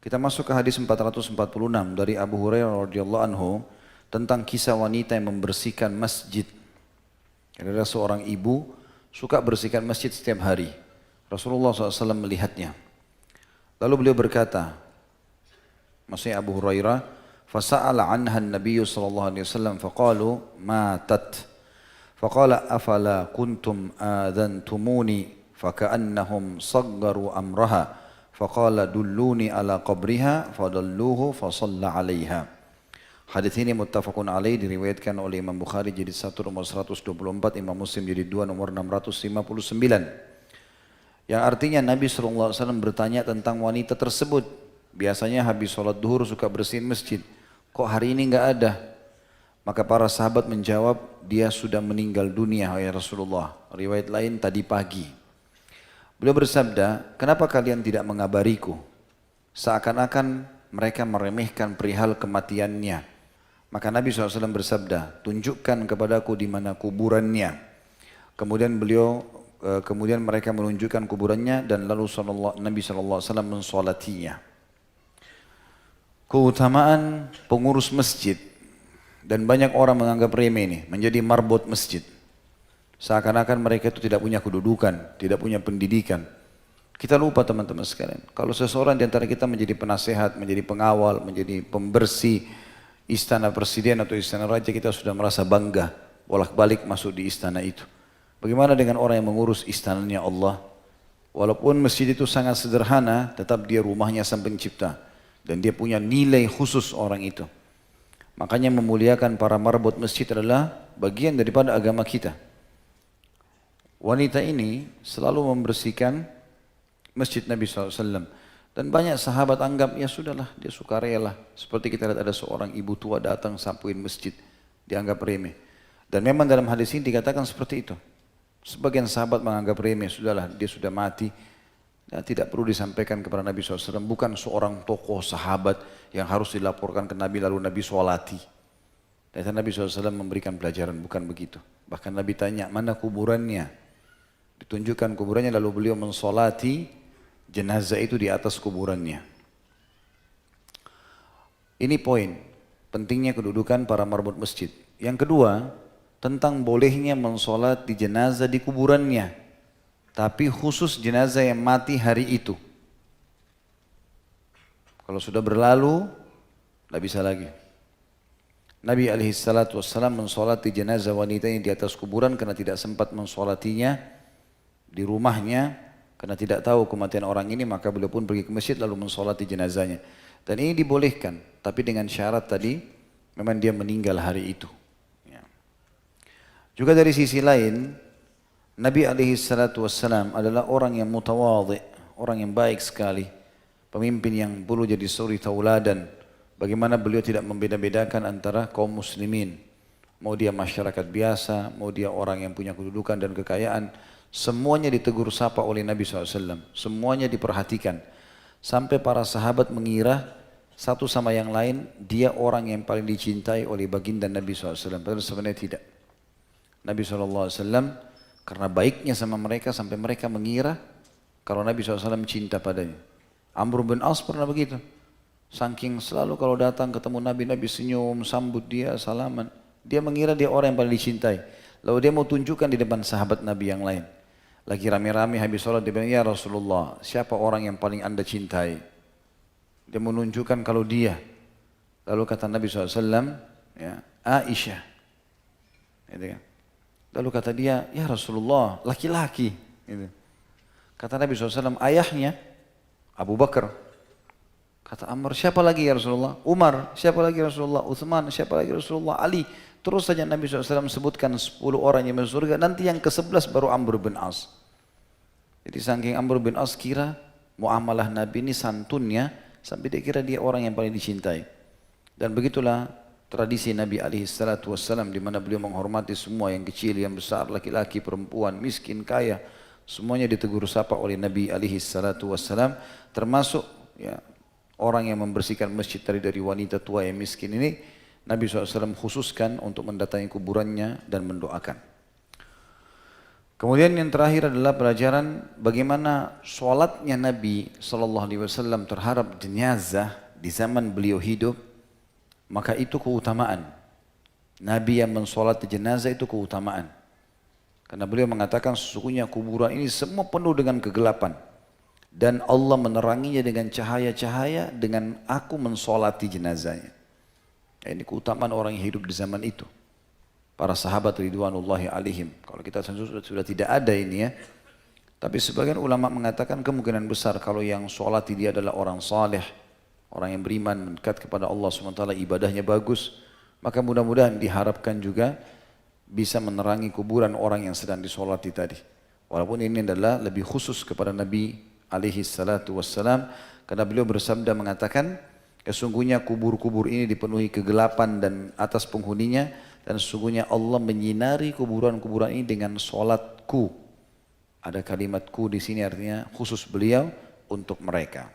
Kita masuk ke hadis 446 dari Abu Hurairah radhiyallahu anhu tentang kisah wanita yang membersihkan masjid. Ada seorang ibu suka bersihkan masjid setiap hari. Rasulullah SAW melihatnya. Lalu beliau berkata, maksudnya Abu Hurairah, fasa'ala anha an-nabiy sallallahu alaihi wasallam faqalu matat. Faqala afala kuntum adhantumuni faka'annahum saggaru amraha. Faqala dulluni ala qabriha fadalluhu fasalla 'alaiha. Hadis ini muttafaqun alaih, diriwayatkan oleh Imam Bukhari jadi 1 nomor 124, Imam Muslim jadi 2 nomor 659. Yang artinya Nabi SAW bertanya tentang wanita tersebut. Biasanya habis sholat duhur suka bersihin masjid. Kok hari ini enggak ada? Maka para sahabat menjawab, dia sudah meninggal dunia ya Rasulullah. Riwayat lain tadi pagi. Beliau bersabda, kenapa kalian tidak mengabariku? Seakan-akan mereka meremehkan perihal kematiannya. Maka Nabi SAW bersabda, tunjukkan kepadaku di mana kuburannya. Kemudian mereka menunjukkan kuburannya dan lalu Nabi SAW mensolatinya. Keutamaan pengurus masjid, dan banyak orang menganggap remeh ini, menjadi marbot masjid. Seakan-akan mereka itu tidak punya kedudukan, tidak punya pendidikan. Kita lupa teman-teman sekalian, kalau seseorang di antara kita menjadi penasehat, menjadi pengawal, menjadi pembersih istana presiden atau istana raja, kita sudah merasa bangga bolak-balik masuk di istana itu. Bagaimana dengan orang yang mengurus istananya Allah? Walaupun masjid itu sangat sederhana, tetap dia rumahnya sang pencipta. Dan dia punya nilai khusus orang itu. Makanya memuliakan para marbot masjid adalah bagian daripada agama kita. Wanita ini selalu membersihkan masjid Nabi SAW. Dan banyak sahabat anggap, ya sudahlah, dia sukarela. Seperti kita lihat ada seorang ibu tua datang sapuin masjid, dianggap remeh. Dan memang dalam hadis ini dikatakan seperti itu. Sebagian sahabat menganggap remeh, sudahlah dia sudah mati, dan tidak perlu disampaikan kepada Nabi SAW. Bukan seorang tokoh sahabat yang harus dilaporkan ke Nabi lalu Nabi sholati. Dan Nabi SAW memberikan pelajaran, bukan begitu. Bahkan Nabi tanya, mana kuburannya? Ditunjukkan kuburannya lalu beliau mensolati jenazah itu di atas kuburannya. Ini poin, pentingnya kedudukan para marbot masjid. Yang kedua, tentang bolehnya mensolat di jenazah di kuburannya, tapi khusus jenazah yang mati hari itu. Kalau sudah berlalu, tidak bisa lagi. Nabi SAW mensolati jenazah wanita ini di atas kuburan karena tidak sempat mensolatinya di rumahnya, karena tidak tahu kematian orang ini, maka beliau pun pergi ke masjid lalu mensolati jenazahnya. Dan ini dibolehkan, tapi dengan syarat tadi, memang dia meninggal hari itu. Juga dari sisi lain, Nabi SAW adalah orang yang mutawadhi, orang yang baik sekali. Pemimpin yang perlu jadi suri tauladan. Bagaimana beliau tidak membeda-bedakan antara kaum muslimin. Mau dia masyarakat biasa, mau dia orang yang punya kedudukan dan kekayaan. Semuanya ditegur sapa oleh Nabi SAW. Semuanya diperhatikan. Sampai para sahabat mengira satu sama yang lain, dia orang yang paling dicintai oleh baginda Nabi SAW. Padahal sebenarnya tidak. Nabi SAW karena baiknya sama mereka sampai mereka mengira kalau Nabi SAW cinta padanya. Amr bin As pernah begitu. Saking selalu kalau datang ketemu Nabi, Nabi senyum, sambut dia, salaman. Dia mengira dia orang yang paling dicintai. Lalu dia mau tunjukkan di depan sahabat Nabi yang lain. Lagi rame-rame habis sholat, dia bilang, ya Rasulullah, siapa orang yang paling anda cintai? Dia menunjukkan kalau dia. Lalu kata Nabi SAW, ya, Aisyah. Gitu kan. Lalu kata dia, ya Rasulullah, laki-laki. Gitu. Kata Nabi SAW, ayahnya Abu Bakar. Kata Amr, siapa lagi ya Rasulullah? Umar, siapa lagi ya Rasulullah? Uthman, siapa lagi ya Rasulullah? Ali. Terus saja Nabi SAW sebutkan 10 orang yang masuk surga. Nanti yang ke-11 baru Amr bin As. Jadi saking Amr bin As kira muamalah Nabi ini santunnya, sampai dia kira dia orang yang paling dicintai. Dan begitulah tradisi Nabi SAW di mana beliau menghormati semua, yang kecil, yang besar, laki-laki, perempuan, miskin, kaya, semuanya ditegur sapa oleh Nabi SAW, termasuk ya, orang yang membersihkan masjid dari wanita tua yang miskin ini. Nabi SAW khususkan untuk mendatangi kuburannya dan mendoakan. Kemudian yang terakhir adalah pelajaran bagaimana sholatnya Nabi SAW terhadap jenazah di zaman beliau hidup, maka itu keutamaan. Nabi yang mensolati jenazah itu keutamaan. Karena beliau mengatakan sesungguhnya kuburan ini semua penuh dengan kegelapan. Dan Allah meneranginya dengan cahaya-cahaya dengan aku mensolati jenazahnya. Ini keutamaan orang yang hidup di zaman itu. Para sahabat ridwanullahi alaihim. Kalau kita sudah tidak ada ini ya. Tapi sebagian ulama mengatakan kemungkinan besar kalau yang sholati dia adalah orang saleh, orang yang beriman, mendekat kepada Allah SWT, ibadahnya bagus, maka mudah-mudahan diharapkan juga bisa menerangi kuburan orang yang sedang disolati tadi. Walaupun ini adalah lebih khusus kepada Nabi alaihi salatu wassalam, karena beliau bersabda mengatakan, sesungguhnya kubur-kubur ini dipenuhi kegelapan dan atas penghuninya, dan sesungguhnya Allah menyinari kuburan-kuburan ini dengan solatku. Ada kalimatku di sini artinya khusus beliau untuk mereka.